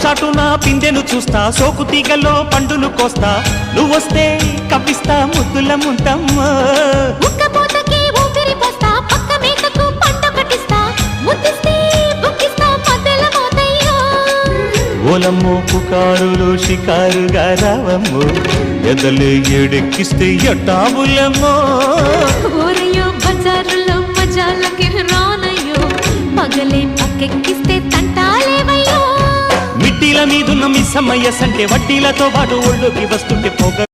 చాటున పిందెను చూస్తా, సోకు తీగల్లో పండును కోస్తా, నువ్వొస్తే కప్పిస్తా ముద్దుల ముంతమ్మ. ఉక్కపోతకి ఊపిరి పోస్తా, పక్క మేకకు పంట కట్టిస్తా, ముద్దిస్తే బుక్కిస్తా మధ్యల మోతయ్యో. ఓలమ్మో పుకారులు షికారుగా రావమ్మో, ఎదలు ఎడెక్కిస్తే ఎట్టాబులమ్మో. ఊరయ్యో బజారులో మజాలకి రానయ్యో, పగలే పక్కెక్కిస్తే తంటాలేవయ్యో. మిట్టిల మీదున్న మిస్సమ్మయ్య సంటే వడ్డీలతో పాటు ఒళ్ళోకి వస్తుంటే పొగ